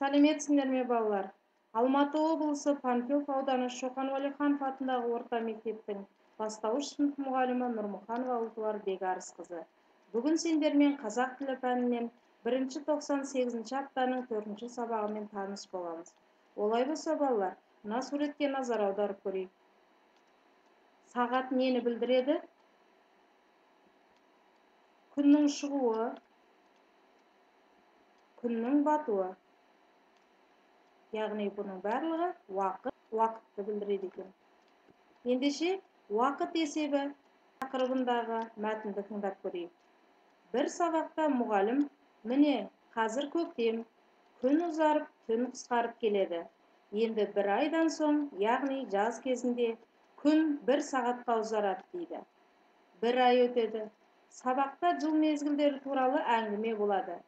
Сәлеметсіңдер ме балалар? Алматы облысы Панфилов ауданы Шоқан Уәлиханов атындағы орта мектептің бастауыш сынып мұғалімі Нұрмұханова Алтуар Бекарысқызы. Бүгін сендермен қазақ тілі пәнінен 1-98 аптаның 4-ші сабағымен таныс боламыз. Олай болса балалар, мына суретке назар аударып көрейік. Сағат нені білдіреді? Күннің шығуы, күннің батуы. Яғни бұның барлығы уақытты білдіреді екен. Ендеше уақыт есебі тақырыбындағы мәтінді тыңдап көрейік. Bir сабақта мұғалім, міне қазір көктем, күн ұзарып, түн қысқарып келеді. Енді 1 айдан соң, яғни жаз кезінде күн 1 сағатқа ұзарады дейді. 1 ай өтеді. Сабақта жыл мезгілдері туралы әңгіме болады.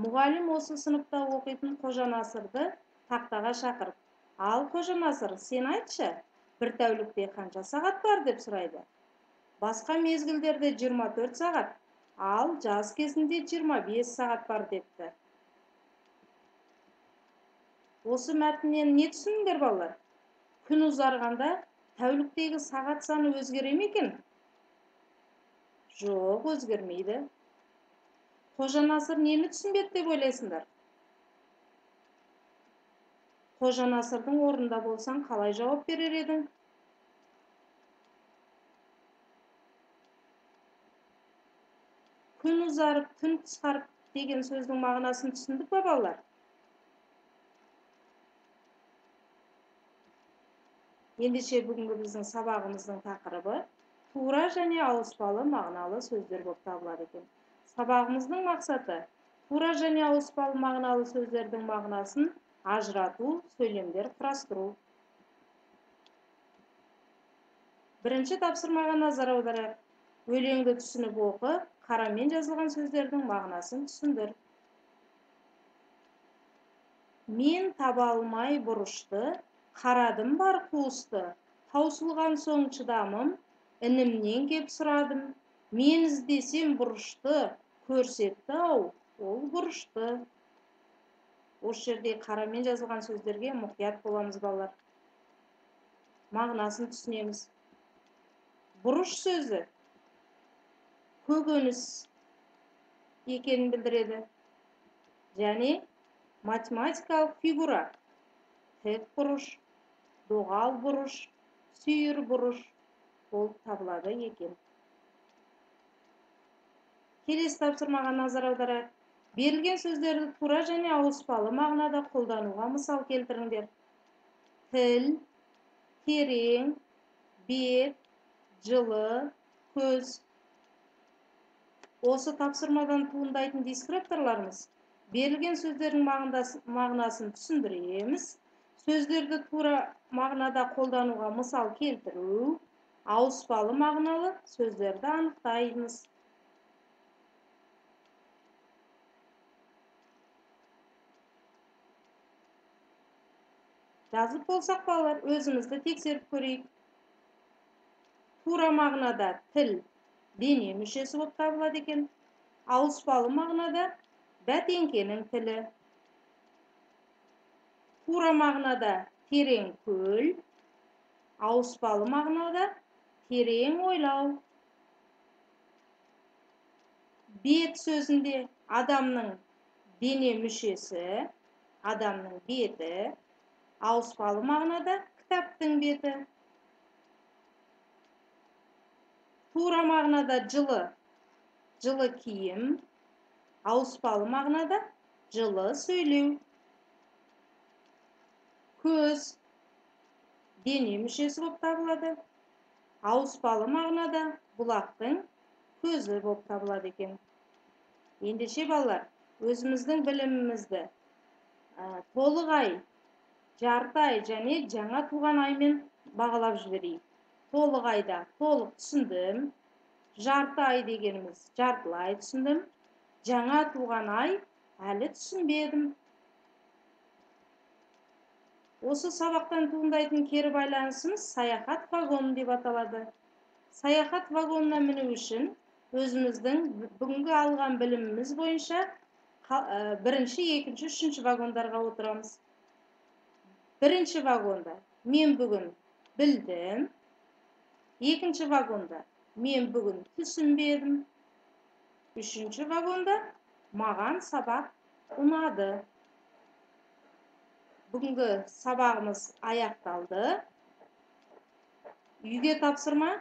Мұғалім осы сыныпта оқитын Қожанасырды тақтаға шақырып, ал Қожанасыр, сен айтшы, бір тәулікте қанша сағат бар деп сұрайды. Басқа мезгілдерде 24 сағат, ал жаз кезінде 25 сағат бар депті. Осы мәтіннен не түсіндіңдер балалар? Күн ұзарғанда тәуліктегі сағат саны өзгере ме екен? Жоқ, өзгермейді. Қожанасыр нені түсінбеді деп ойлайсыңдар? Қожанасырдың орнында болсаң, қалай жауап берер едің? Күн ұзарып, түн қысқарып деген сөздің мағынасын түсіндік па балалар? Ендеше бүгінгі біздің сабағымыздың тақырыбы тура және ауыспалы мағыналы сөздер болып табылады екен. Сабағымыздың мақсаты тура және ауыспалы мағыналы сөздердің мағынасын ажырату, сөйлемдер құрастыру. Бірінші тапсырмаға назар аударайық. Өлеңді түсініп оқы, қарамен жазылған сөздердің мағынасын түсіндір. Мен таба алмай бұрышты, қарадым бар қуысты, таусылған соң шыдамым, інімнен кеп сұрадым. Мен іздесем бұрышты, көрсетті ау, ол бұрышты. Осы жерде қарамен жазылған сөздерге мұқият боламыз балалар. Мағынасын түсінеміз. Бұрыш сөзі көкөніс екенін білдіреді. Және математикалық фигура тік бұрыш, доғал бұрыш, сүйір бұрыш болып табылады екен. Келесі тапсырмаға назар аударайық. Берілген сөздерді тура және ауыспалы мағынада қолдануға мысал келтіріңдер. Тіл, терең, бет, жылы, көз. Осы тапсырмадан туындайтын дескрипторларымыз берілген сөздердің мағынасын түсіндіреміз, сөздерді тура мағынада қолдануға мысал келтіру, ауыспалы мағыналы сөздерді анықтаймыз. Жазып болсақ балалар, өзімізді тексеріп көрейік. Тура мағынада тіл, дене мүшесі болып табылады екен. Ауыспалы мағынада бәтеңкенің тілі. Тура мағынада терең көл, ауыспалы мағынада терең ойлау. Бет сөзінде адамның дене мүшесі, адамның беті, ауыспалы мағынада кітаптың беті. Тура мағынада жылы, жылы киім, ауыспалы мағынада жылы сөйлеу. Көз, дене мүшесі болып табылады. Ауыспалы мағынада бұлақтың көзі болып табылады екен. Ендеше балалар, өзіміздің білімімізді толық ай, жарты ай және жаңа туған аймен бағалап жіберейік. Толық айда толық түсіндім, жарты ай дегеніміз жартылай түсіндім, жаңа туған ай әлі түсінбедім. Осы сабақтан туындайтын кері байланысымыз саяхат вагоны деп аталады. Саяхат вагонына міну үшін өзіміздің бүгінгі алған біліміміз бойынша birinchi, ikkinchi, uchinchi vagonlarga o'tiramiz. Birinchi vagonda men bugun bildim. Ikkinchi vagonda men bugun tushunmadim. Üçüncü vagonda mağan sabaq unadı. Bugungi sabağımız ayaqtaldı. Uyga topsirma.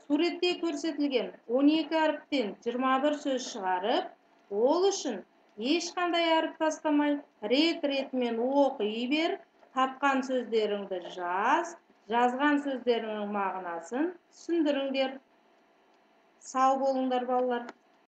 Suratda ko'rsatilgan 12 harfdan 21 so'z chiqarib, ol uchun hech qanday harf taslamay, ret-retmen o'qiyver, topgan so'zlaringni yaz, yazgan so'zlaringning ma'nosini tushundiringlar. Sağ bo'linglar bolalar.